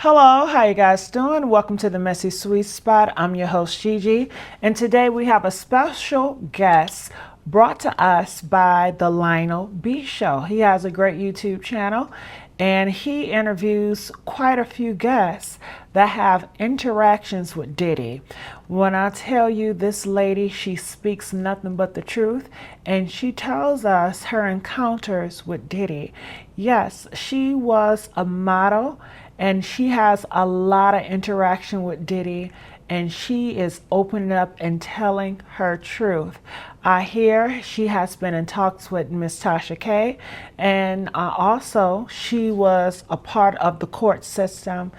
Hello, how you guys doing? Welcome to the Messy Sweet Spot. I'm your host Gigi, and today we have a special guest brought to us by the Lionel B Show. He has a great YouTube channel, and he interviews quite a few guests that have interactions with Diddy. When I tell you this lady, she speaks nothing but the truth, and she tells us her encounters with Diddy. Yes, she was a model, and she has a lot of interaction with Diddy, and she is opening up and telling her truth. I hear she has been in talks with Miss Tasha K, and also she was a part of the court system,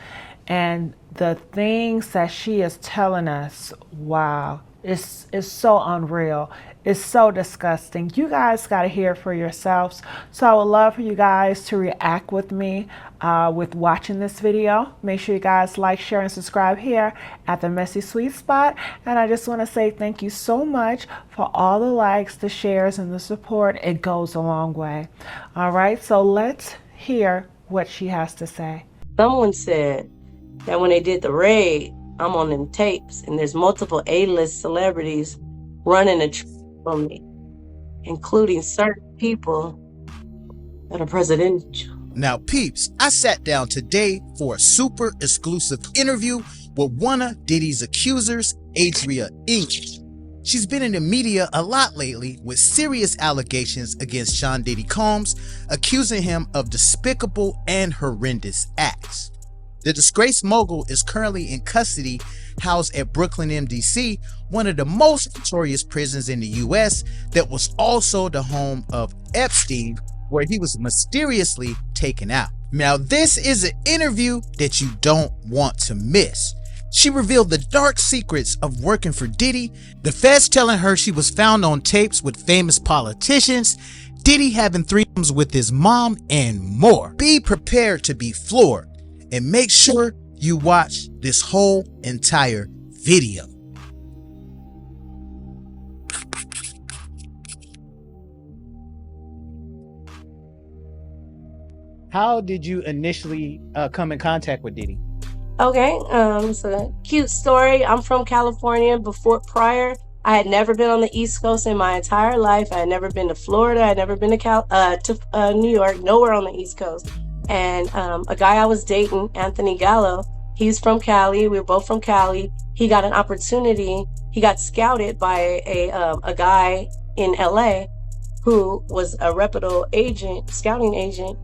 and the things that she is telling us, wow, it's so unreal. It's so disgusting. You guys got to hear it for yourselves. So I would love for you guys to react with me with watching this video. Make sure you guys like, share, and subscribe here at the Messy Sweet Spot. And I just want to say thank you so much for all the likes, the shares, and the support. It goes a long way. All right, so let's hear what she has to say. Someone said that when they did the raid, I'm on them tapes, and there's multiple A-list celebrities running a on me, including certain people that are presidential. Now, peeps, I sat down today for a super exclusive interview with one of Diddy's accusers, Adria English. She's been in the media a lot lately with serious allegations against Sean Diddy Combs, accusing him of despicable and horrendous acts. The disgraced mogul is currently in custody, housed at Brooklyn MDC, one of the most notorious prisons in the US that was also the home of Epstein, where he was mysteriously taken out. Now, this is an interview that you don't want to miss. She revealed the dark secrets of working for Diddy, the feds telling her she was found on tapes with famous politicians, Diddy having threesomes with his mom, and more. Be prepared to be floored, and make sure you watch this whole entire video. How did you initially come in contact with Diddy? Okay, it's a cute story. I'm from California. Prior, I had never been on the East Coast in my entire life. I had never been to Florida. I had never been to New York, nowhere on the East Coast. And a guy I was dating, Anthony Gallo, he's from Cali. We were both from Cali. He got an opportunity. He got scouted by a guy in LA who was a reputable scouting agent.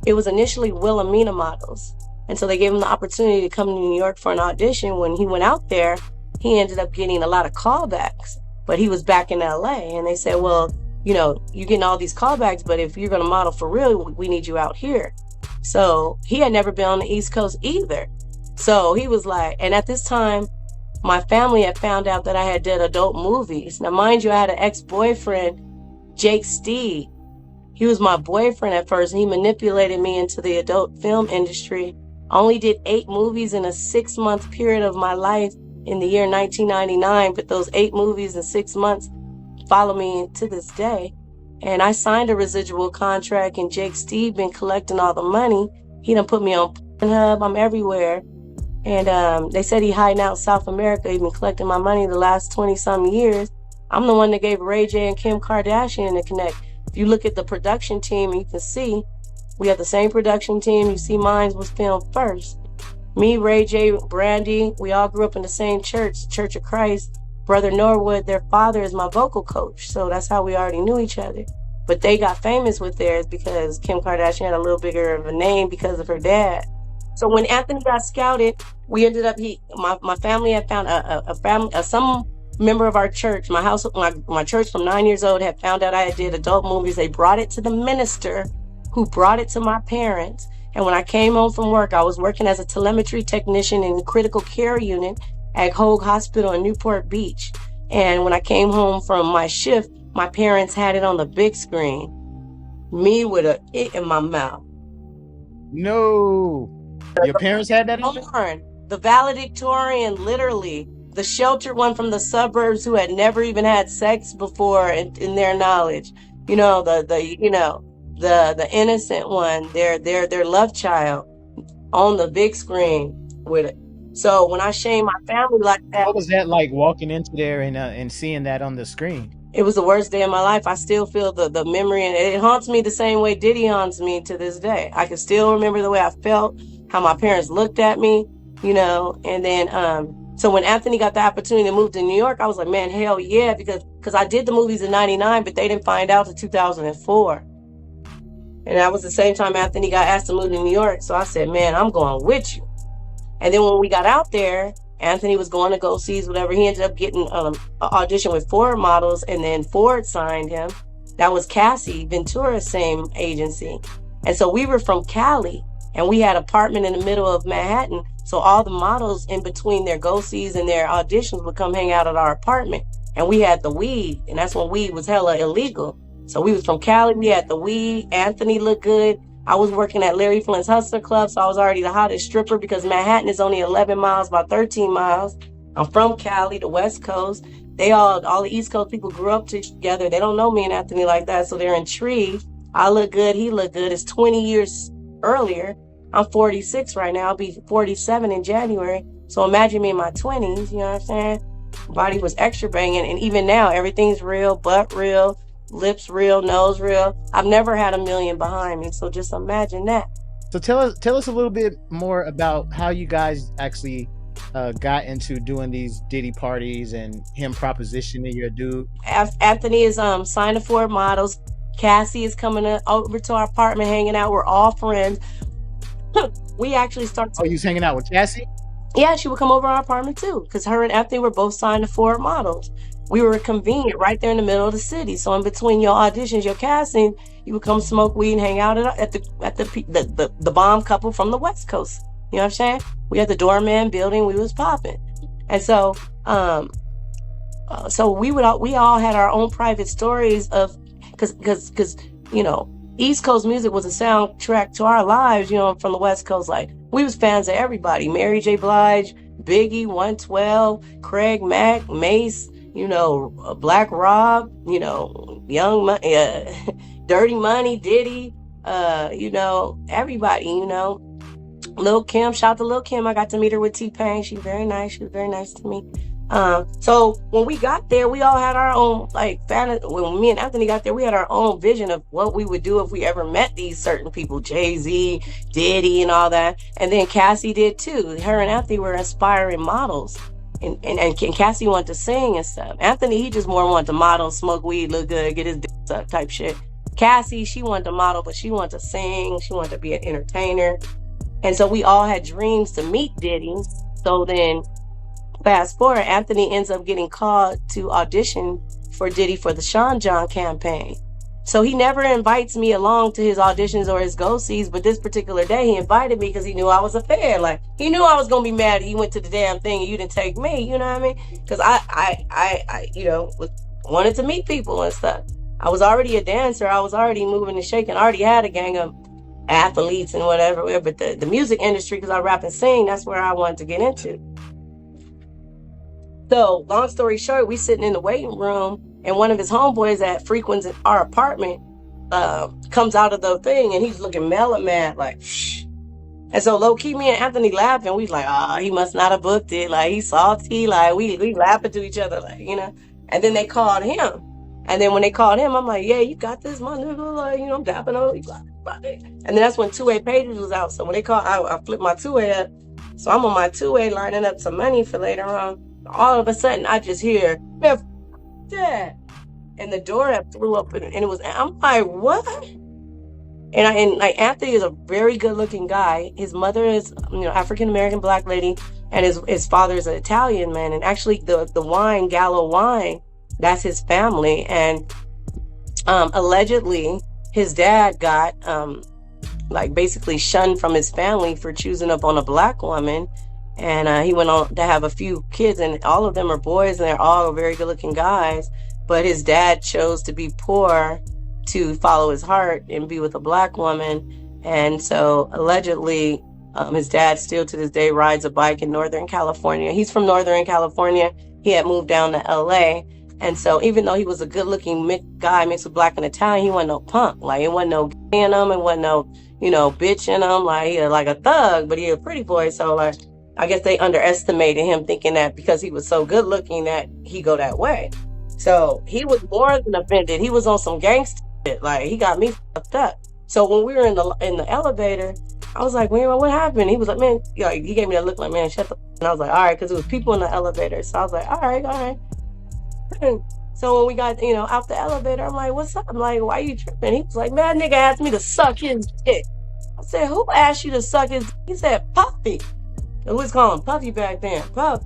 It was initially Wilhelmina Models. And so they gave him the opportunity to come to New York for an audition. When he went out there, he ended up getting a lot of callbacks, but he was back in LA. And they said, well, you know, you're getting all these callbacks, but if you're going to model for real, we need you out here. So he had never been on the East Coast either. So he was like, and at this time, my family had found out that I had did adult movies. Now, mind you, I had an ex-boyfriend, Jake Steed. He was my boyfriend at first, and he manipulated me into the adult film industry. I only did 8 movies in a 6-month period of my life in the year 1999, but those 8 movies in 6 months follow me to this day. And I signed a residual contract, and Jake Steve been collecting all the money. He done put me on Pornhub. I'm everywhere. And they said he hiding out in South America. He been collecting my money the last 20-some years. I'm the one that gave Ray J and Kim Kardashian to connect. If you look at the production team, you can see we have the same production team. You see mine was filmed first. Me, Ray J, Brandy, we all grew up in the same church, Church of Christ. Brother Norwood, their father is my vocal coach. So that's how we already knew each other. But they got famous with theirs because Kim Kardashian had a little bigger of a name because of her dad. So when Anthony got scouted, we ended up, my family had found some member of our church, my church from 9 years old had found out I did adult movies. They brought it to the minister who brought it to my parents. And when I came home from work, I was working as a telemetry technician in the critical care unit at Hoag Hospital in Newport Beach. And when I came home from my shift, my parents had it on the big screen. Me with a it in my mouth. No. Your parents had that on? The valedictorian, literally. The sheltered one from the suburbs who had never even had sex before in their knowledge. You know, the innocent one, their love child. on the big screen with it. So when I shame my family like that, What was that like walking into there and seeing that on the screen? it was the worst day of my life. I still feel the memory, and it haunts me the same way Diddy haunts me to this day. I can still remember the way I felt, how my parents looked at me, you know. And then so when Anthony got the opportunity to move to New York, I was like, man, hell yeah, because I did the movies in '99, but they didn't find out until 2004. And that was the same time Anthony got asked to move to New York. So I said, man, I'm going with you. And then when we got out there, Anthony was going to go see whatever. He ended up getting an audition with Ford Models, and then Ford signed him. That was Cassie Ventura's same agency. And so we were from Cali, and we had an apartment in the middle of Manhattan. So all the models in between their go-sees and their auditions would come hang out at our apartment. And we had the weed, and that's when weed was hella illegal. So we was from Cali, we had the weed. Anthony looked good. I was working at Larry Flynt's Hustler Club, so I was already the hottest stripper because Manhattan is only 11 miles, about 13 miles. I'm from Cali, the West Coast. All the East Coast people grew up together. They don't know me and Anthony like that, so they're intrigued. I look good, he look good. It's 20 years earlier. I'm 46 right now. I'll be 47 in January. So imagine me in my 20s, you know what I'm saying? Body was extra banging, and even now, everything's real, butt real, lips real, nose real. I've never had a million behind me, so just imagine that. So tell us a little bit more about how you guys actually got into doing these Diddy parties and him propositioning your dude. Anthony is signed to Ford Models. Cassie is coming over to our apartment, hanging out. We're all friends. We actually started. Oh, you was hanging out with Cassie? Yeah, she would come over our apartment too, because her and Anthony were both signed to Ford Models. We were convenient right there in the middle of the city. So in between your auditions, your casting, you would come smoke weed and hang out at the bomb couple from the West Coast. You know what I'm saying? We had the doorman building. We was popping, and so so we all had our own private stories of because you know, East Coast music was a soundtrack to our lives. You know, from the West Coast, like we was fans of everybody: Mary J. Blige, Biggie, 112, Craig Mack, Mace. You know, Black Rob, you know, Dirty Money, Diddy, you know, everybody, you know. Lil Kim, shout out to Lil Kim. I got to meet her with T-Pain. She's very nice. She was very nice to me. So when we got there, we all had our own, like, when me and Anthony got there, we had our own vision of what we would do if we ever met these certain people, Jay-Z, Diddy, and all that. And then Cassie did too. Her and Anthony were inspiring models. And Cassie wanted to sing and stuff. Anthony, he just more wanted to model, smoke weed, look good, get his dick sucked type shit. Cassie, she wanted to model, but she wanted to sing. She wanted to be an entertainer. And so we all had dreams to meet Diddy. So then fast forward, Anthony ends up getting called to audition for Diddy for the Sean John campaign. So he never invites me along to his auditions or his go-sees, but this particular day he invited me because he knew I was a fan. Like, he knew I was gonna be mad he went to the damn thing and you didn't take me, you know what I mean? Because I you know, wanted to meet people and stuff. I was already a dancer. I was already moving and shaking. I already had a gang of athletes and whatever, but the music industry, because I rap and sing, that's where I wanted to get into. So long story short, we sitting in the waiting room, and one of his homeboys that frequents our apartment comes out of the thing, and he's looking mellow mad, like, shh. And so low-key, me and Anthony laughing. We like, he must not have booked it. Like, he's salty. Like, we laughing to each other, like, you know. And then they called him. And then when they called him, I'm like, yeah, you got this, my nigga. Like, you know, I'm dapping on you. And then that's when two-way pages was out. So when they called, I flipped my two-way up. So I'm on my two-way lining up some money for later on. All of a sudden, I just hear, Dad. And the door flew up, and it was, I'm like, what? And like, Anthony is a very good looking guy. His mother is, you know, African American black lady, and his father is an Italian man. And actually, the wine, Gallo wine, that's his family. And allegedly, his dad got like basically shunned from his family for choosing up on a black woman. And he went on to have a few kids, and all of them are boys, and they're all very good looking guys. But his dad chose to be poor to follow his heart and be with a black woman. And so allegedly, his dad still to this day rides a bike in Northern California. He's from Northern California. He had moved down to LA. And so even though he was a good looking guy mixed with black and Italian, he wasn't no punk. Like, it wasn't no gay in him, it wasn't no, bitch in him. Like, he was like a thug, but he a pretty boy. So like, I guess they underestimated him, thinking that because he was so good looking that he go that way. So he was more than offended. He was on some gangster shit. Like, he got me fucked up. So when we were in the elevator, I was like, man, what happened? He was like, man, he gave me that look like, man, shut the. And I was like, all right, because it was people in the elevator. So I was like, all right. So when we got, out the elevator, I'm like, what's up? I'm like, why you tripping? He was like, man, nigga asked me to suck his dick. I said, who asked you to suck his dick? He said, Puffy. We was calling him Puffy back then. Puff.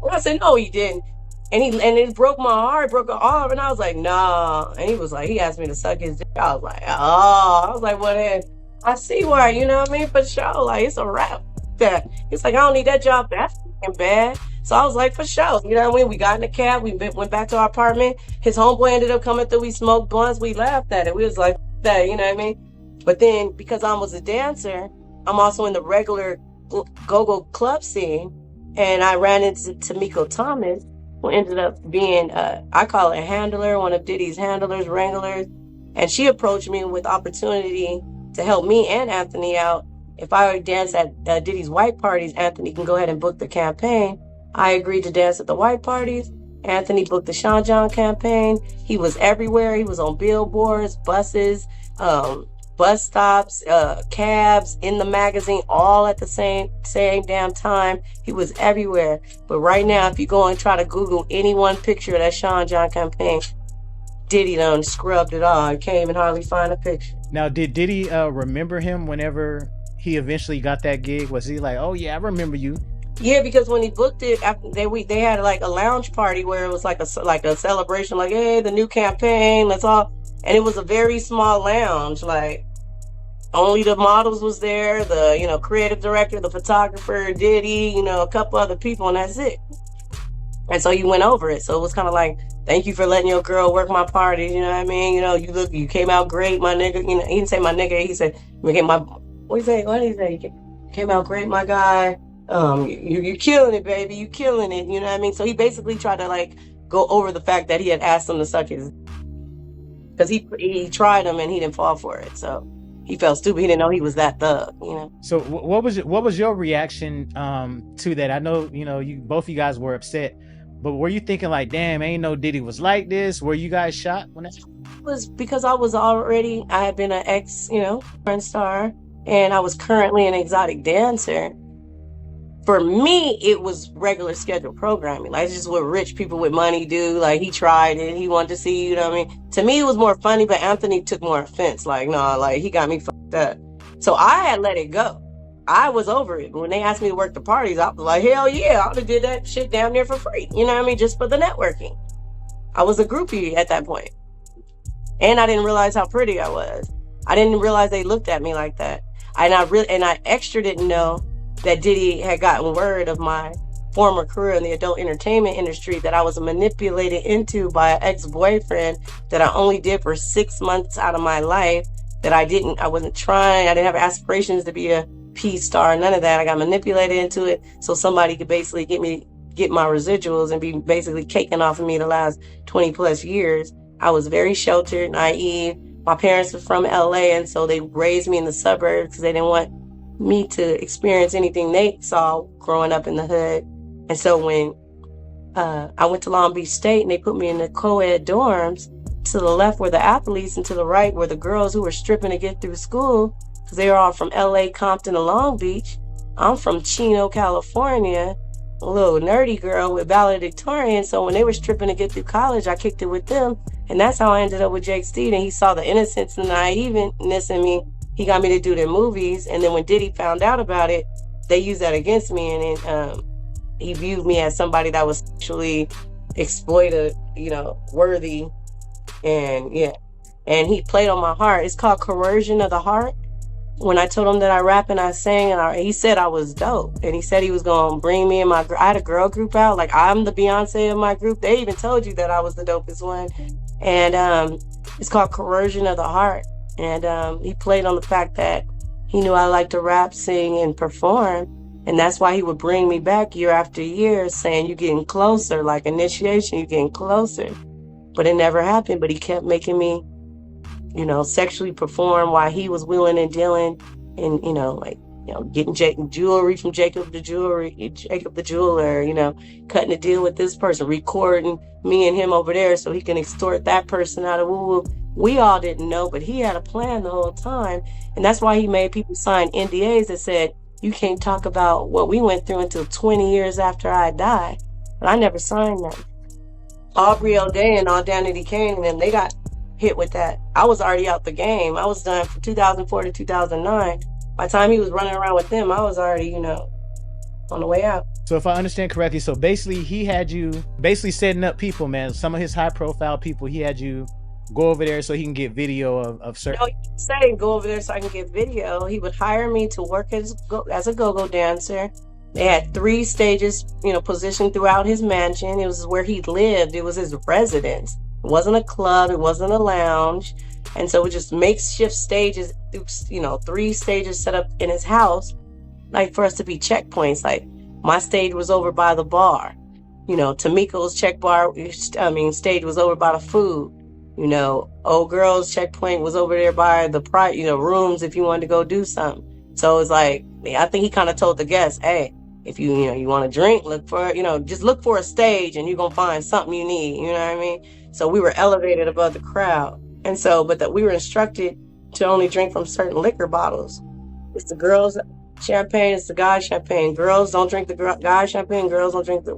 I said, no, he didn't. And it broke my heart, broke her arm. And I was like, nah. And he was like, he asked me to suck his dick. I was like, oh. I was like, well, then I see why, you know what I mean? For sure. Like, it's a wrap. He's like, I don't need that job. That's fucking bad. So I was like, for sure. You know what I mean? We got in the cab. We went back to our apartment. His homeboy ended up coming through. We smoked blunts. We laughed at it. We was like, that, you know what I mean? But then, because I was a dancer, I'm also in the regular go-go club scene. And I ran into Tamiko Thomas, who ended up being, I call her a handler, one of Diddy's handlers, wranglers. And she approached me with opportunity to help me and Anthony out. If I would dance at Diddy's white parties, Anthony can go ahead and book the campaign. I agreed to dance at the white parties. Anthony booked the Sean John campaign. He was everywhere. He was on billboards, buses, bus stops, cabs, in the magazine, all at the same damn time. He was everywhere. But right now, if you go and try to Google any one picture of that Sean John campaign, Diddy done scrubbed it all. You can't even hardly find a picture. Now, did Diddy remember him whenever he eventually got that gig? Was he like, oh yeah, I remember you? Yeah, because when he booked it, after they had like a lounge party where it was like a celebration, like, hey, the new campaign, let's all, and it was a very small lounge, like only the models was there, the creative director, the photographer, Diddy, a couple other people, and that's it. And so he went over it. So it was kind of like, thank you for letting your girl work my parties, you know what I mean? You came out great, my nigga. He didn't say my nigga, he said, what did he say? You came out great, my guy. You're killing it, baby. You killing it. You know what I mean? So he basically tried to like go over the fact that he had asked him to suck his, because he tried him and he didn't fall for it. So he felt stupid. He didn't know he was that thug. So what was your reaction to that? I know both of you guys were upset, but were you thinking like, damn, ain't no Diddy was like this? Were you guys shocked when that? It was because I had been an ex, porn star, and I was currently an exotic dancer. For me, it was regular scheduled programming. Like, it's just what rich people with money do. Like, he tried it. He wanted to see, you know what I mean? To me, it was more funny, but Anthony took more offense. Like, no, like, he got me fucked up. So I had let it go. I was over it. When they asked me to work the parties, I was like, hell yeah, I would have did that shit down there for free. You know what I mean? Just for the networking. I was a groupie at that point. And I didn't realize how pretty I was. I didn't realize they looked at me like that. And I extra didn't know that Diddy had gotten word of my former career in the adult entertainment industry that I was manipulated into by an ex-boyfriend that I only did for 6 months out of my life, that I wasn't trying, I didn't have aspirations to be a P-star, none of that. I got manipulated into it so somebody could basically get my residuals and be basically caking off of me the last 20 plus years. I was very sheltered, naive. My parents were from LA, and so they raised me in the suburbs because they didn't want me to experience anything they saw growing up in the hood. And so when I went to Long Beach State and they put me in the co-ed dorms, to the left were the athletes and to the right were the girls who were stripping to get through school, because they were all from LA, Compton, and Long Beach. I'm from Chino, California, a little nerdy girl with valedictorian. So when they were stripping to get through college, I kicked it with them. And that's how I ended up with Jake Steed. And he saw the innocence and naiveness in me. He got me to do their movies. And then when Diddy found out about it, they used that against me. And he viewed me as somebody that was sexually exploited, worthy. And yeah. And he played on my heart. It's called coercion of the heart. When I told him that I rap and I sang, and he said I was dope. And he said he was going to bring me and I had a girl group out. Like, I'm the Beyonce of my group. They even told you that I was the dopest one. And it's called coercion of the heart. And he played on the fact that he knew I liked to rap, sing, and perform. And that's why he would bring me back year after year saying, you're getting closer, like initiation, you're getting closer. But it never happened. But he kept making me, you know, sexually perform while he was wheeling and dealing and, you know, like, you know, getting jewelry from Jacob the jeweler, you know, cutting a deal with this person, recording me and him over there so he can extort that person out of woo-woo. We all didn't know, but he had a plan the whole time. And that's why he made people sign NDAs that said, you can't talk about what we went through until 20 years after I died. But I never signed that. Aubrey O'Day and Danity Kane and them, they got hit with that. I was already out the game. I was done from 2004 to 2009. By the time he was running around with them, I was already, you know, on the way out. So if I understand correctly, so basically he had you basically setting up people, man. Some of his high profile people, he had you go over there so he can get video of certain. No, he didn't say go over there so I can get video. He would hire me to work as a go-go dancer. They had 3 stages, you know, positioned throughout his mansion. It was where he lived. It was his residence. It wasn't a club. It wasn't a lounge. And so it just makeshift stages, you know, 3 stages set up in his house, like for us to be checkpoints. Like my stage was over by the bar, you know, Tamiko's stage was over by the food, you know, old girl's checkpoint was over there by the rooms if you wanted to go do something. So it's like, I think he kind of told the guests, hey, if you want to drink, look for, just look for a stage and you're going to find something you need. You know what I mean? So we were elevated above the crowd. And so, but we were instructed to only drink from certain liquor bottles. It's the girls' champagne, it's the guys' champagne. Girls don't drink the guys' champagne. Girls don't drink the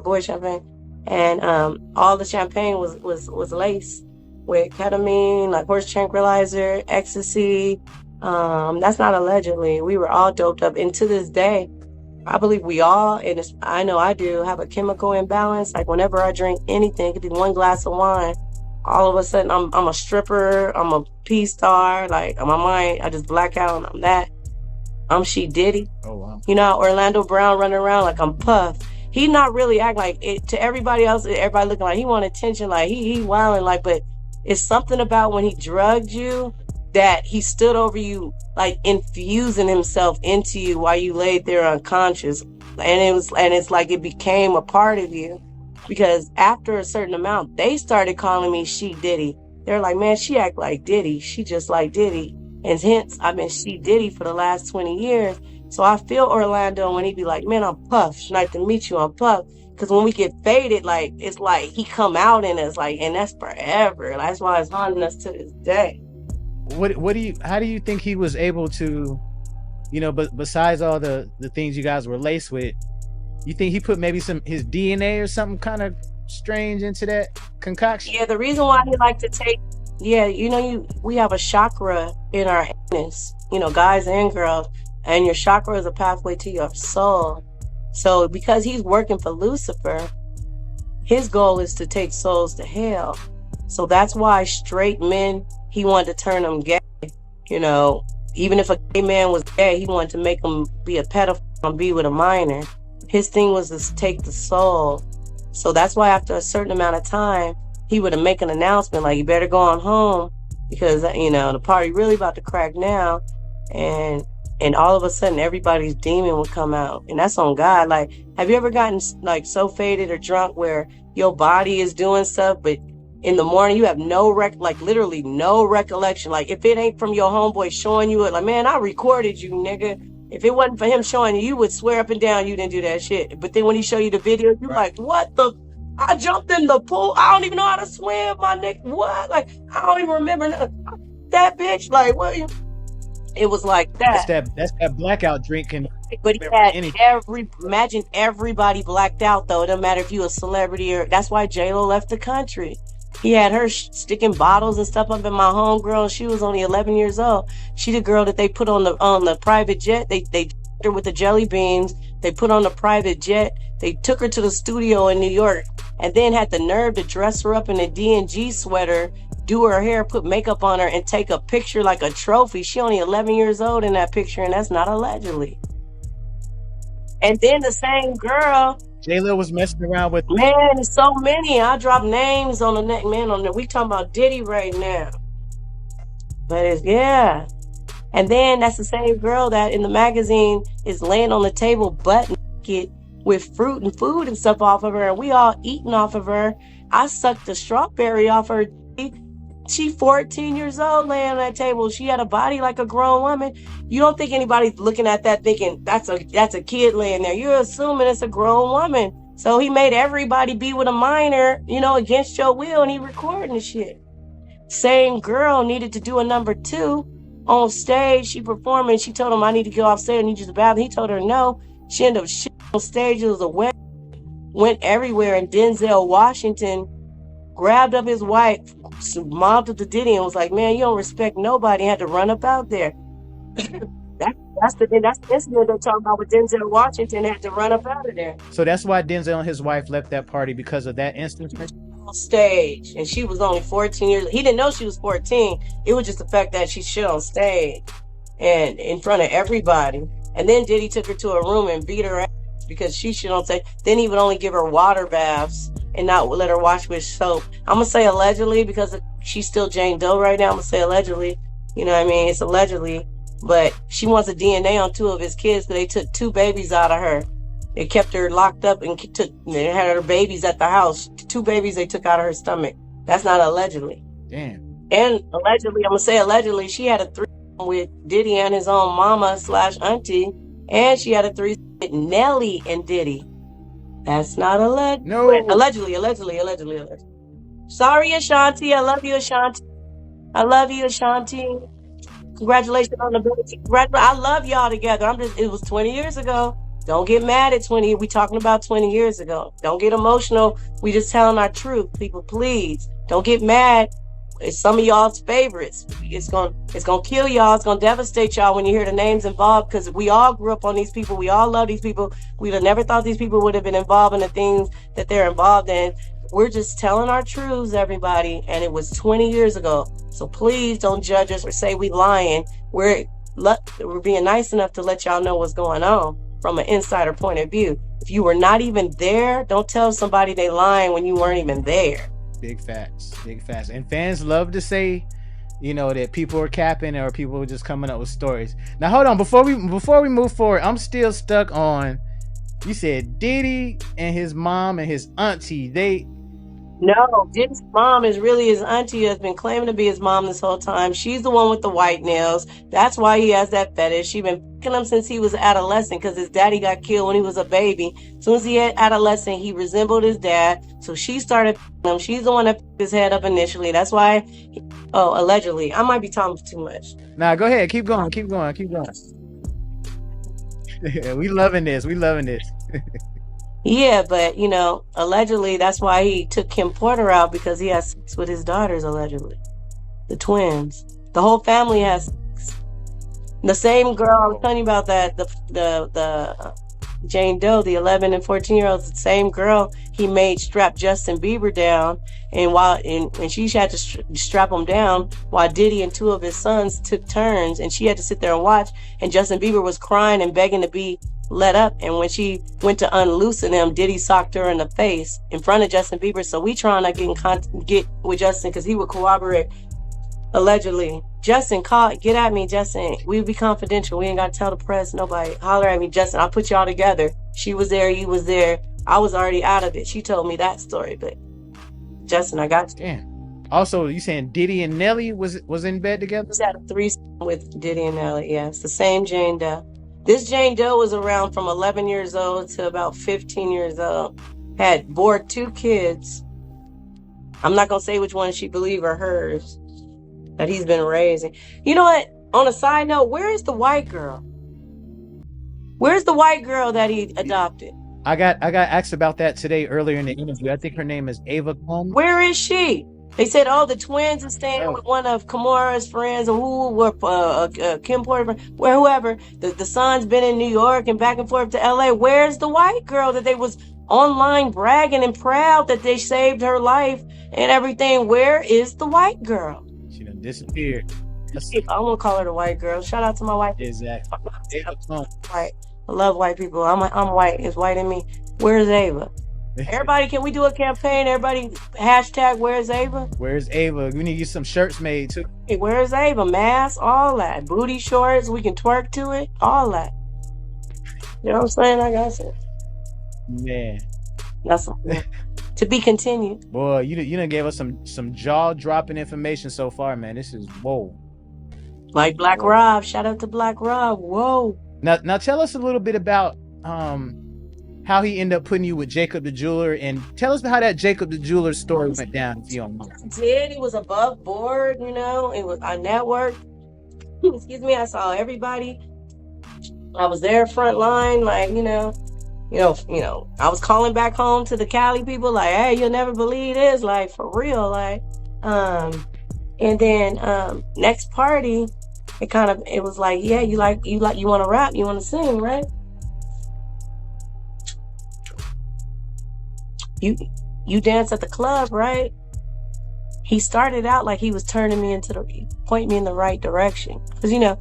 boys' champagne. And all the champagne was laced with ketamine, like horse tranquilizer, ecstasy. That's not allegedly. We were all doped up. And to this day, I believe we all, and I know I do, have a chemical imbalance. Like whenever I drink anything, it could be 1 glass of wine, all of a sudden I'm a stripper, I'm a P-star, like in my mind, I just black out and I'm that. I'm She Diddy. Oh, wow. You know, Orlando Brown running around like I'm Puff. He not really acting like it to everybody else, everybody looking like he want attention, like he wilding, like, but it's something about when he drugged you that he stood over you, like infusing himself into you while you laid there unconscious. And it's like it became a part of you. Because after a certain amount, they started calling me She Diddy. They're like, man, she act like Diddy. She just like Diddy. And hence, I've been She Diddy for the last 20 years. So I feel Orlando when he be like, man, I'm Puff. It's nice to meet you, I'm Puff. Because when we get faded, like, it's like he come out in us, like, and that's forever. That's why it's haunting us to this day. How do you think he was able to, but besides all the things you guys were laced with, you think he put maybe his DNA or something kind of strange into that concoction? Yeah, the reason why he liked to take, we have a chakra in our anus, guys and girls, and your chakra is a pathway to your soul. So because he's working for Lucifer, his goal is to take souls to hell. So that's why straight men, he wanted to turn them gay. Even if a gay man was gay, he wanted to make him be a pedophile and be with a minor. His thing was to take the soul. So that's why after a certain amount of time, he would make an announcement like, you better go on home because, the party really about to crack now. And all of a sudden, everybody's demon would come out. And that's on God. Like, have you ever gotten like so faded or drunk where your body is doing stuff, but in the morning you have literally no recollection? Like, if it ain't from your homeboy showing you it, like, man, I recorded you, nigga. If it wasn't for him showing you, you would swear up and down you didn't do that shit. But then when he show you the video, you're like, what the? I jumped in the pool. I don't even know how to swim, my nigga. What? Like, I don't even remember that bitch. Like, what? It was like that. That's that blackout drinking. But he had imagine everybody blacked out though. It doesn't matter if you a celebrity or. That's why J-Lo left the country. He had her sticking bottles and stuff up in my homegirl. She was only 11 years old. She the girl that they put on the private jet. They her with the jelly beans. They put on the private jet. They took her to the studio in New York and then had the nerve to dress her up in a D&G sweater, do her hair, put makeup on her, and take a picture like a trophy. She only 11 years old in that picture, and that's not allegedly. And then the same girl, J-Lo was messing around with. Man, there's so many. I drop names on the neck, man. We talking about Diddy right now. But And then that's the same girl that in the magazine is laying on the table butt naked with fruit and food and stuff off of her, and we all eating off of her. I sucked the strawberry off her. She 14 years old laying on that table. She had a body like a grown woman. You don't think anybody's looking at that thinking that's a kid laying there. You're assuming it's a grown woman. So he made everybody be with a minor, you know, against your will, and he recording the shit. Same girl needed to do a number 2 on stage. She performing. She told him, I need to go off stage. I need you to bathroom. He told her no. She ended up shit on stage. It was a went everywhere. And Denzel Washington grabbed up his wife, mobbed up to Diddy, and was like, man, you don't respect nobody. Had to run up out there. That's the incident they're talking about with Denzel Washington. Had to run up out of there. So that's why Denzel and his wife left that party, because of that instance? On stage, and she was only 14 years. He didn't know she was 14. It was just the fact that she shit on stage and in front of everybody. And then Diddy took her to a room and beat her ass because she shit on stage. Then he would only give her water baths and not let her wash with soap. I'm gonna say allegedly because she's still Jane Doe right now. I'm gonna say allegedly. You know what I mean? It's allegedly. But she wants a DNA on 2 of his kids because they took 2 babies out of her. They kept her locked up and they had her babies at the house. 2 babies they took out of her stomach. That's not allegedly. Damn. And allegedly, I'm gonna say allegedly, she had a 3 with Diddy and his own mama / auntie, and she had a 3 with Nelly and Diddy. That's not alleged. No. Allegedly. Sorry, Ashanti. I love you, Ashanti. Congratulations on the baby. I love y'all together. It was 20 years ago. Don't get mad at 20. We talking about 20 years ago. Don't get emotional. We just telling our truth. People, please don't get mad. It's some of y'all's favorites. It's gonna kill y'all. It's gonna devastate y'all when you hear the names involved, because we all grew up on these people. We all love these people. We'd have never thought these people would have been involved in the things that they're involved in. We're just telling our truths, everybody, and it was 20 years ago. So please don't judge us or say we lying. We're being nice enough to let y'all know what's going on from an insider point of view. If you were not even there, don't tell somebody they lying when you weren't even there. Big facts. And fans love to say, you know, that people are capping or people are just coming up with stories. Now hold on, before we move forward, I'm still stuck on, you said Diddy and his mom and his auntie, No, Diddy's mom is really his auntie, has been claiming to be his mom this whole time. She's the one with the white nails. That's why he has that fetish. She's been picking him since he was adolescent because his daddy got killed when he was a baby. As soon as he had adolescent, he resembled his dad. So she started picking him. She's the one that picked his head up initially. That's why, allegedly. I might be talking too much. Nah, go ahead. Keep going. We loving this. Yeah, but, you know, allegedly, that's why he took Kim Porter out, because he has sex with his daughters, allegedly. The twins. The whole family has sex. The same girl, I was telling you about that, the Jane Doe, the 11 and 14-year-olds, the same girl, he made strap Justin Bieber down, and she had to strap him down while Diddy and 2 of his sons took turns, and she had to sit there and watch, and Justin Bieber was crying and begging to be let up, and when she went to unloosen him, Diddy socked her in the face in front of Justin Bieber. So we trying to get with Justin because he would corroborate. Allegedly, Justin, get at me, Justin. We be confidential. We ain't gotta tell the press, nobody. Holler at me, Justin. I'll put y'all together. She was there, you was there. I was already out of it. She told me that story, but Justin, I got you. Damn. Also, you saying Diddy and Nelly was in bed together? He had a threesome with Diddy and Nelly. Yeah, it's the same Jane Doe. This Jane Doe was around from 11 years old to about 15 years old. Had bore 2 kids. I'm not going to say which one she believed are hers that he's been raising. You know what? On a side note, where is the white girl? Where's the white girl that he adopted? I got asked about that today earlier in the interview. I think her name is Ava Combs. Where is she? They said, the twins are staying with one of Kamara's friends, or Kim Porter, whoever. The son's been in New York and back and forth to LA. Where's the white girl that they was online bragging and proud that they saved her life and everything? Where is the white girl? She done disappeared. I'm gonna call her the white girl. Shout out to my white. Exactly. Ava Combs. White. I love white people. I'm white. It's white in me. Where's Ava? Everybody, can we do a campaign? Everybody, hashtag where's Ava? Where's Ava? We need to get some shirts made too. Hey, where's Ava? Mask, all that. Booty shorts, we can twerk to it, all that. You know what I'm saying? I got it. Man. That's to be continued. Boy, you done gave us some jaw-dropping information so far, man. This is whoa. Like Black Rob. Shout out to Black Rob. Whoa. Now tell us a little bit about how he ended up putting you with Jacob the Jeweler, and tell us how that Jacob the Jeweler story went down, if you don't mind. It was above board, you know. It was a network. Excuse me. I saw everybody. I was there front line, like, you know, I was calling back home to the Cali people, like, hey, you'll never believe this, like, for real, like, and then next party, it was like, yeah, you want to rap, you want to sing, right? You dance at the club, right? He started out like he was pointing me in the right direction, because, you know,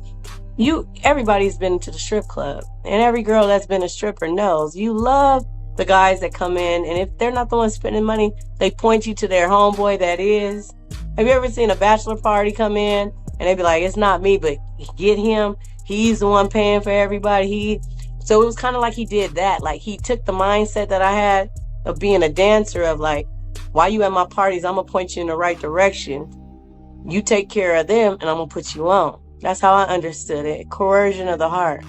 everybody's been to the strip club, and every girl that's been a stripper knows you love the guys that come in, and if they're not the ones spending money, they point you to their homeboy that is. Have you ever seen a bachelor party come in and they be like, it's not me, but get him, he's the one paying for everybody. So it was kind of like he did that. Like, he took the mindset that I had of being a dancer, of like, why you at my parties, I'm gonna point you in the right direction, you take care of them, and I'm gonna put you on. That's how I understood it. Coercion of the heart.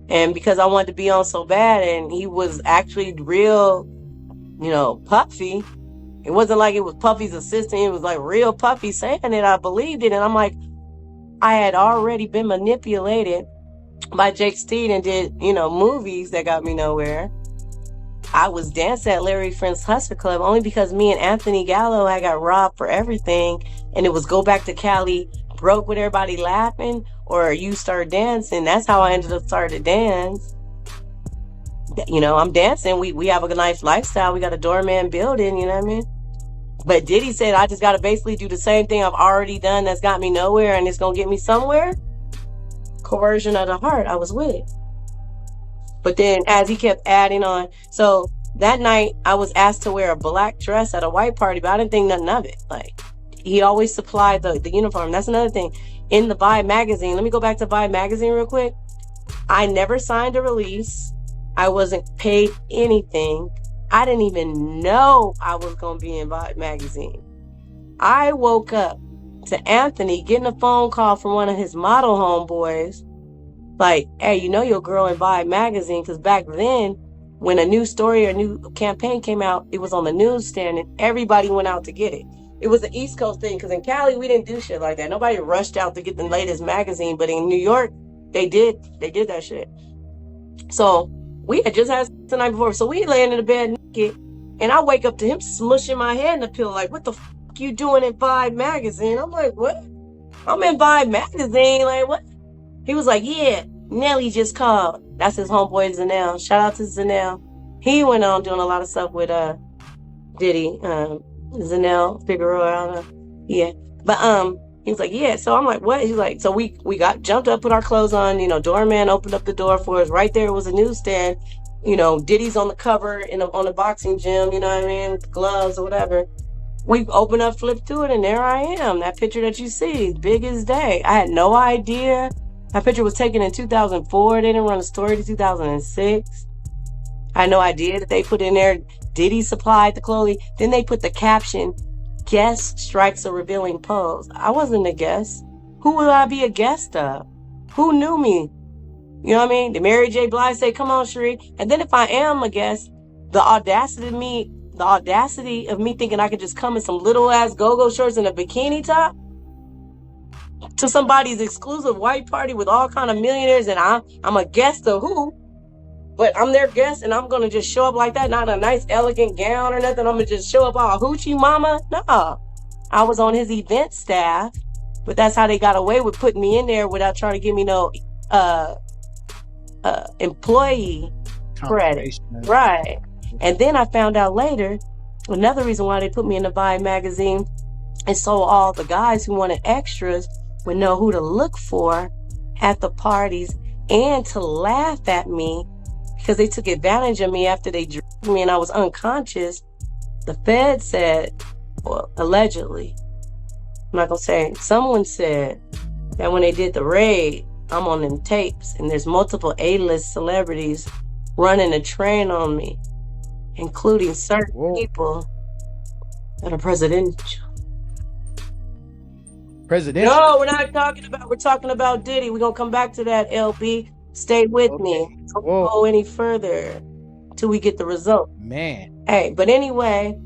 And because I wanted to be on so bad, and he was actually real, you know, Puffy. It wasn't like it was Puffy's assistant. It was like real Puffy saying it. I believed it. And I'm like, I had already been manipulated by Jake Steed and did, you know, movies that got me nowhere. I was dancing at Larry Friend's Hustler Club only because me and Anthony Gallo had got robbed for everything. And it was go back to Cali, broke with everybody laughing, or you start dancing. That's how I ended up starting to dance. You know, I'm dancing. We have a nice lifestyle. We got a doorman building, you know what I mean? But Diddy said, I just got to basically do the same thing I've already done that's got me nowhere and it's going to get me somewhere. Coercion of the heart. I was with it. But then as he kept adding on, so that night I was asked to wear a black dress at a white party, but I didn't think nothing of it. Like, he always supplied the uniform. That's another thing. In the Vibe magazine, let me go back to Vibe magazine real quick. I never signed a release. I wasn't paid anything. I didn't even know I was going to be in Vibe magazine. I woke up to Anthony getting a phone call from one of his model homeboys. Like, hey, you know your girl in Vibe magazine, because back then, when a new story or a new campaign came out, it was on the newsstand and everybody went out to get it. It was an East Coast thing, because in Cali, we didn't do shit like that. Nobody rushed out to get the latest magazine, but in New York, they did that shit. So we had just had the night before, so we laying in the bed naked, and I wake up to him smushing my head in the pillow, like, what the fuck you doing in Vibe magazine? I'm like, what? I'm in Vibe magazine, like, what? He was like, yeah, Nelly just called. That's his homeboy Zanel. Shout out to Zanel. He went on doing a lot of stuff with Diddy, Zanel Figueroa, I don't know. Yeah. But he was like, yeah. So I'm like, what? He's like, so we got jumped up, put our clothes on, you know, doorman opened up the door for us. Right there was a newsstand. You know, Diddy's on the cover on the boxing gym, you know what I mean? Gloves or whatever. We opened up, flipped through it, and there I am. That picture that you see, big as day. I had no idea. That picture was taken in 2004. They didn't run a story to 2006. I had no idea that they put in there, Diddy supplied the clothing. Then they put the caption, guest strikes a revealing pose. I wasn't a guest. Who would I be a guest of? Who knew me? You know what I mean? Did Mary J. Blige say, come on, Sheree? And then if I am a guest, the audacity of me thinking I could just come in some little ass go-go shorts and a bikini top to somebody's exclusive white party with all kind of millionaires, and I'm a guest of who? But I'm their guest, and I'm gonna just show up like that, not a nice elegant gown or nothing. I'm gonna just show up all hoochie mama? No. I was on his event staff, but that's how they got away with putting me in there without trying to give me no employee credit. Right. And then I found out later, another reason why they put me in the Vibe magazine is so all the guys who wanted extras would know who to look for at the parties and to laugh at me, because they took advantage of me after they me and I was unconscious, the Fed said, well, allegedly, I'm not gonna say, someone said that when they did the raid, I'm on them tapes and there's multiple A-list celebrities running a train on me, including certain people that are presidential. No, we're talking about Diddy. We're gonna come back to that, LB. Stay with me. Don't go any further till we get the result. Man. Hey, but anyway,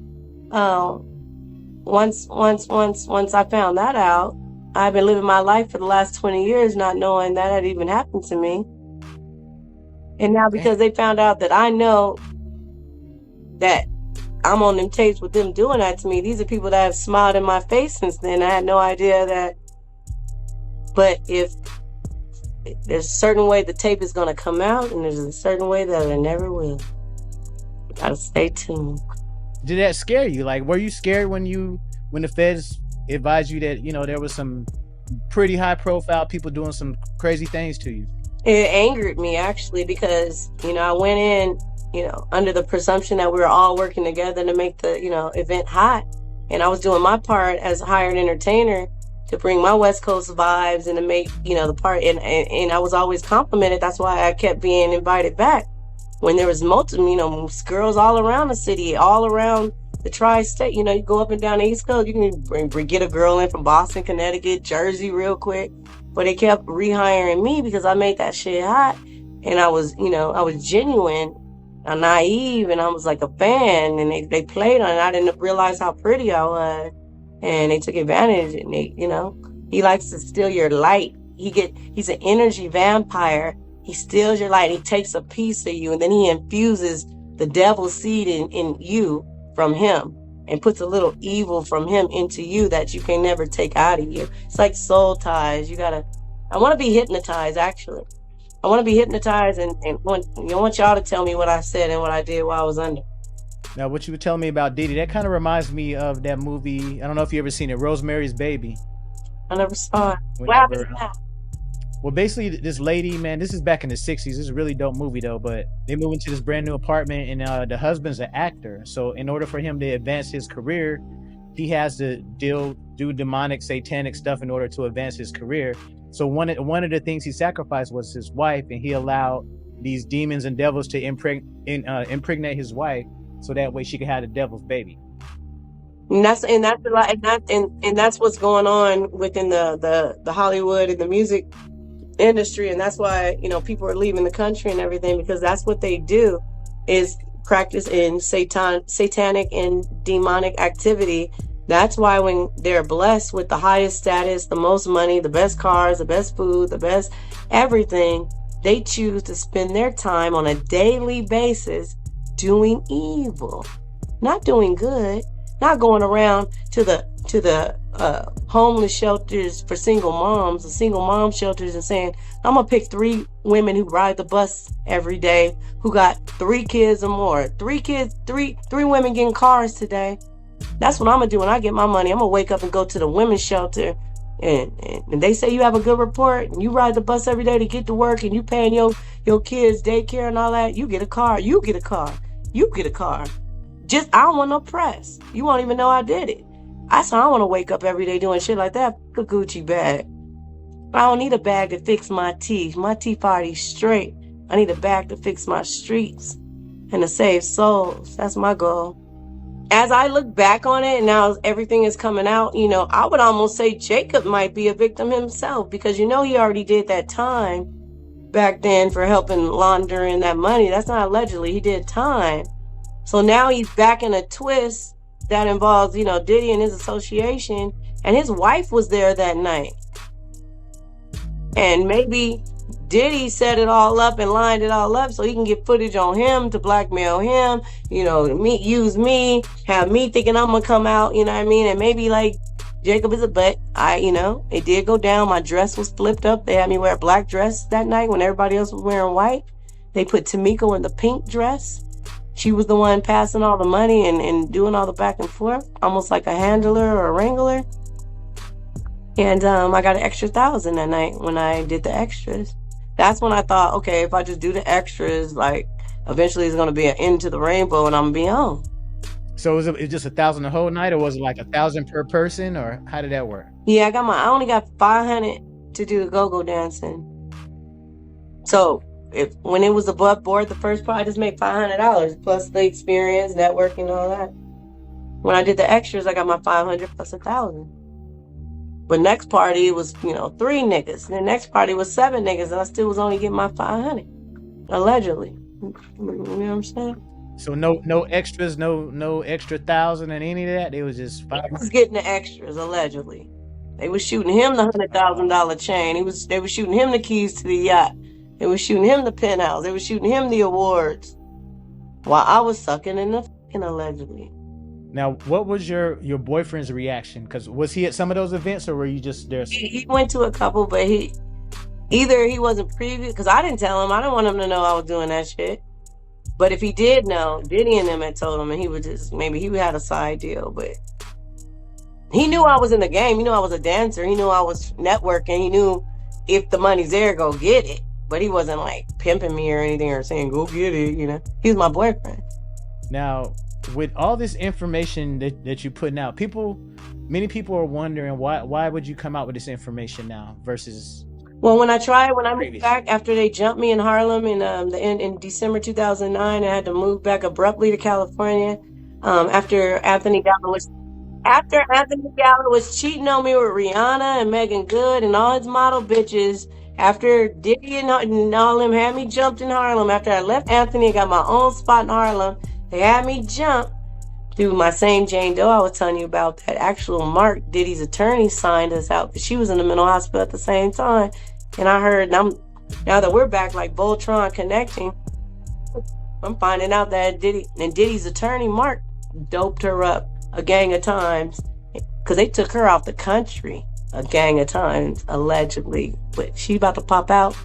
once I found that out, I've been living my life for the last 20 years not knowing that had even happened to me. And now because they found out that I know that I'm on them tapes with them doing that to me, these are people that have smiled in my face since then. I had no idea that. But if there's a certain way the tape is going to come out, and there's a certain way that it never will. You gotta stay tuned. Did that scare you? Like, were you scared when the feds advised you that, you know, there was some pretty high profile people doing some crazy things to you? It angered me, actually, because, you know, I went in, you know, under the presumption that we were all working together to make the, you know, event hot. And I was doing my part as a hired entertainer to bring my West Coast vibes and to make, you know, the part. And I was always complimented. That's why I kept being invited back. When there was multiple, you know, girls all around the city, all around the tri-state. You know, you go up and down the East Coast, you can get a girl in from Boston, Connecticut, Jersey real quick. But they kept rehiring me because I made that shit hot. And I was, you know, I was genuine, naive, and I was like a fan. And they played on it. I didn't realize how pretty I was. And they took advantage. And they, you know, he likes to steal your light. He's an energy vampire. He steals your light. He takes a piece of you, and then he infuses the devil's seed in you from him, and puts a little evil from him into you that you can never take out of you. It's like soul ties. I want to be hypnotized, actually. I want to be hypnotized, and want y'all to tell me what I said and what I did while I was under. Now, what you were telling me about Diddy, that kind of reminds me of that movie. I don't know if you ever seen it, Rosemary's Baby. I never saw it. What happened to that? Well, basically, this lady, man, this is back in the 60s. This is a really dope movie, though. But they move into this brand new apartment, and the husband's an actor. So in order for him to advance his career, he has to do demonic, satanic stuff in order to advance his career. So one of the things he sacrificed was his wife, and he allowed these demons and devils to impregnate his wife, so that way she could have the devil's baby. And that's what's going on within the Hollywood and the music industry, and that's why, you know, people are leaving the country and everything, because that's what they do, is practice in satanic and demonic activity. That's why when they're blessed with the highest status, the most money, the best cars, the best food, the best everything, they choose to spend their time on a daily basis doing evil, not doing good, not going around to the homeless shelters for single moms, the single mom shelters, and saying, I'm gonna pick 3 women who ride the bus every day, who got 3 kids or more. 3 women getting cars today. That's what I'm gonna do when I get my money. I'm gonna wake up and go to the women's shelter, and they say you have a good report, and you ride the bus every day to get to work, and you paying your kids daycare and all that. You get a car. You get a car. You get a car. Just, I don't want no press. You won't even know I did it. I don't want to wake up every day doing shit like that. A Gucci bag. I don't need a bag to fix my teeth. My teeth already straight. I need a bag to fix my streets and to save souls. That's my goal. As I look back on it, and now everything is coming out, you know, I would almost say Jacob might be a victim himself, because, you know, he already did that time back then for helping laundering that money. That's not allegedly. He did time. So now he's back in a twist that involves, you know, Diddy and his association, and his wife was there that night. And maybe Diddy set it all up and lined it all up so he can get footage on him to blackmail him, you know, use me, have me thinking I'm gonna come out, you know what I mean? And maybe like Jacob is a butt. You know, it did go down. My dress was flipped up. They had me wear a black dress that night when everybody else was wearing white. They put Tamiko in the pink dress. She was the one passing all the money and doing all the back and forth, almost like a handler or a wrangler. And I got an extra $1,000 that night when I did the extras. That's when I thought, okay, if I just do the extras, like, eventually it's gonna be an end to the rainbow, and I'm gonna be home. So was it just 1,000 the whole night, or was it like 1,000 per person, or how did that work? Yeah, I only got 500 to do the go-go dancing. So when it was above board, the first part, I just made $500 plus the experience, networking, and all that. When I did the extras, I got my 500 plus 1,000. But next party was, 3 niggas. And the next party was 7 niggas, and I still was only getting my 500, allegedly. You know what I'm saying? So no extras, no extra 1,000 and any of that. They was just I was getting the extras, allegedly. They was shooting him the $100,000 chain. They was shooting him the keys to the yacht. They was shooting him the penthouse. They was shooting him the awards, while I was sucking in the fucking allegedly. Now, what was your boyfriend's reaction? Because was he at some of those events, or were you just there? He went to a couple, but he wasn't privy, because I didn't tell him. I didn't want him to know I was doing that shit. But if he did know, Diddy and them had told him, and he would just, maybe he had a side deal, but he knew I was in the game. He knew I was a dancer. He knew I was networking. He knew if the money's there, go get it. But he wasn't like pimping me or anything or saying, go get it, He was my boyfriend. Now, with all this information that you're putting out, many people are wondering why would you come out with this information now versus... Well, when I moved back after they jumped me in Harlem in December 2009, I had to move back abruptly to California. After Anthony Gallo was cheating on me with Rihanna and Megan Good and all his model bitches. After Diddy and all them had me jumped in Harlem. After I left Anthony and got my own spot in Harlem, they had me jump through my same Jane Doe I was telling you about. That actual Mark, Diddy's attorney, signed us out because she was in the mental hospital at the same time. And I heard, now that we're back like Voltron connecting, I'm finding out that Diddy's attorney, Mark, doped her up a gang of times because they took her out the country a gang of times, allegedly. But she about to pop out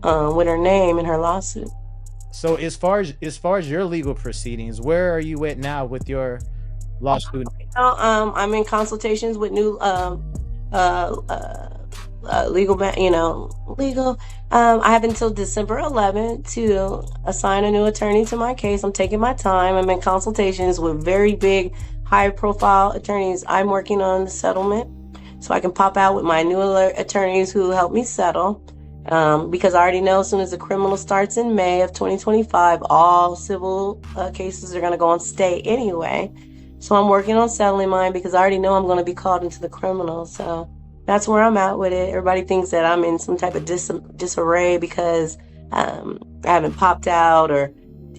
with her name in her lawsuit. So as far as your legal proceedings, where are you at now with your lawsuit? I'm in consultations with new legal. I have until December 11th to assign a new attorney to my case. I'm taking my time. I'm in consultations with very big, high-profile attorneys. I'm working on the settlement, so I can pop out with my new attorneys who help me settle. Because I already know as soon as the criminal starts in May of 2025, all civil cases are going to go on stay anyway. So I'm working on settling mine because I already know I'm going to be called into the criminal. So that's where I'm at with it. Everybody thinks that I'm in some type of disarray because I haven't popped out, or,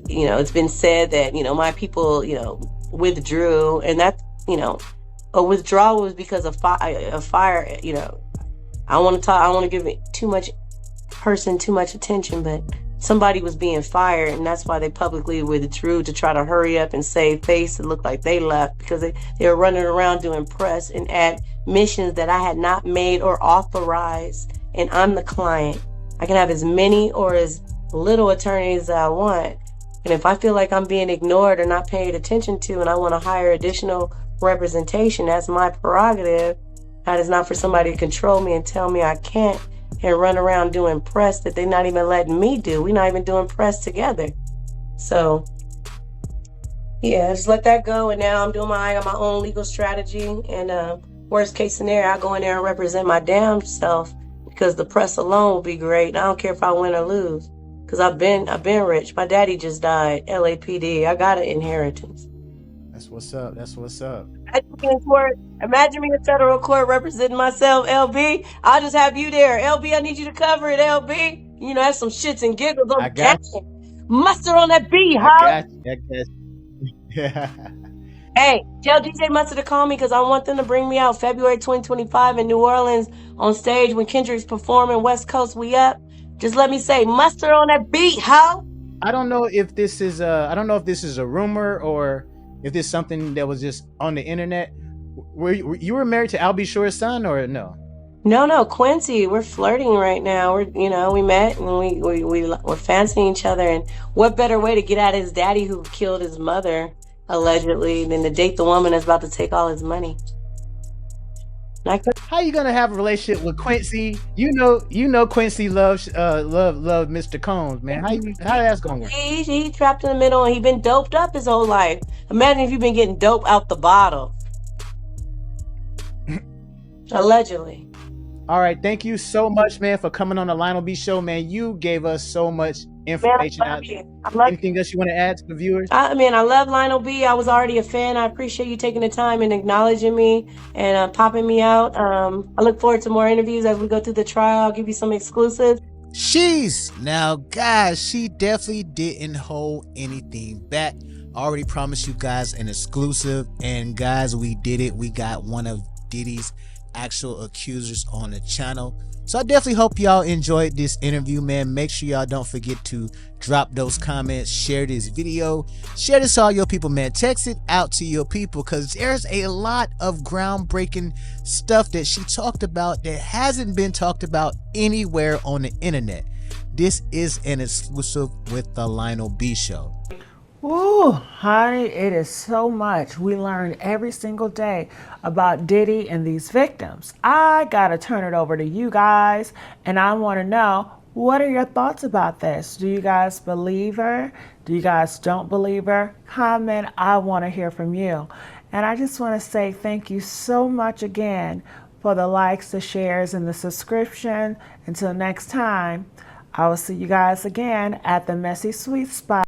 it's been said that, my people, withdrew, and that, a withdrawal was because of fire. I don't want to give it too much attention, but somebody was being fired, and that's why they publicly withdrew to try to hurry up and save face. It looked like they left because they were running around doing press and admissions that I had not made or authorized, and I'm the client. I can have as many or as little attorneys as I want, and if I feel like I'm being ignored or not paid attention to, and I want to hire additional representation, that's my prerogative. That is not for somebody to control me and tell me I can't and run around doing press that they're not even letting me do. We're not even doing press together. So, yeah, just let that go. And now I got my own legal strategy. And worst case scenario, I go in there and represent my damn self because the press alone will be great. I don't care if I win or lose because I've been rich. My daddy just died, LAPD. I got an inheritance. That's what's up. Imagine me in federal court representing myself, LB. I'll just have you there. LB, I need you to cover it, LB. Have some shits and giggles. I got you. Mustard on that beat, huh? I got you. Yeah. Hey, tell DJ Mustard to call me because I want them to bring me out February 2025 in New Orleans on stage when Kendrick's performing West Coast. We up. Just let me say, mustard on that beat, huh? I don't know if this is a rumor or if this is something that was just on the internet. You were married to Al B Shore's son, or no? No, Quincy. We're flirting right now. We met and we're fancying each other. And what better way to get at his daddy who killed his mother allegedly than to date the woman that's about to take all his money? I could, How you gonna have a relationship with Quincy? You know Quincy loves love Mr. Combs, man. How that's gonna work? he trapped in the middle and he been doped up his whole life. Imagine if you've been getting dope out the bottle. Allegedly. All right, thank you so much, man, for coming on the Lionel B Show, man. You gave us so much information Man, I out love there. you. I love Anything else you want to add to the viewers? I mean, I love Lionel B. I was already a fan. I appreciate you taking the time and acknowledging me and popping me out. I look forward to more interviews as we go through the trial. I'll give you some exclusives. Now, guys, she definitely didn't hold anything back. I already promised you guys an exclusive, and guys, we did it. We got one of Diddy's actual accusers on the channel. So I definitely hope y'all enjoyed this interview, man. Make sure y'all don't forget to drop those comments, share this video, share this to all your people, man. Text it out to your people, because there's a lot of groundbreaking stuff that she talked about that hasn't been talked about anywhere on the internet. This is an exclusive with the Lionel B Show. Ooh, honey, it is so much. We learn every single day about Diddy and these victims. I gotta turn it over to you guys, and I want to know, what are your thoughts about this? Do you guys believe her? Do you guys don't believe her? Comment. I want to hear from you. And I just want to say thank you so much again for the likes, the shares, and the subscription. Until next time, I will see you guys again at the Messy Sweet Spot.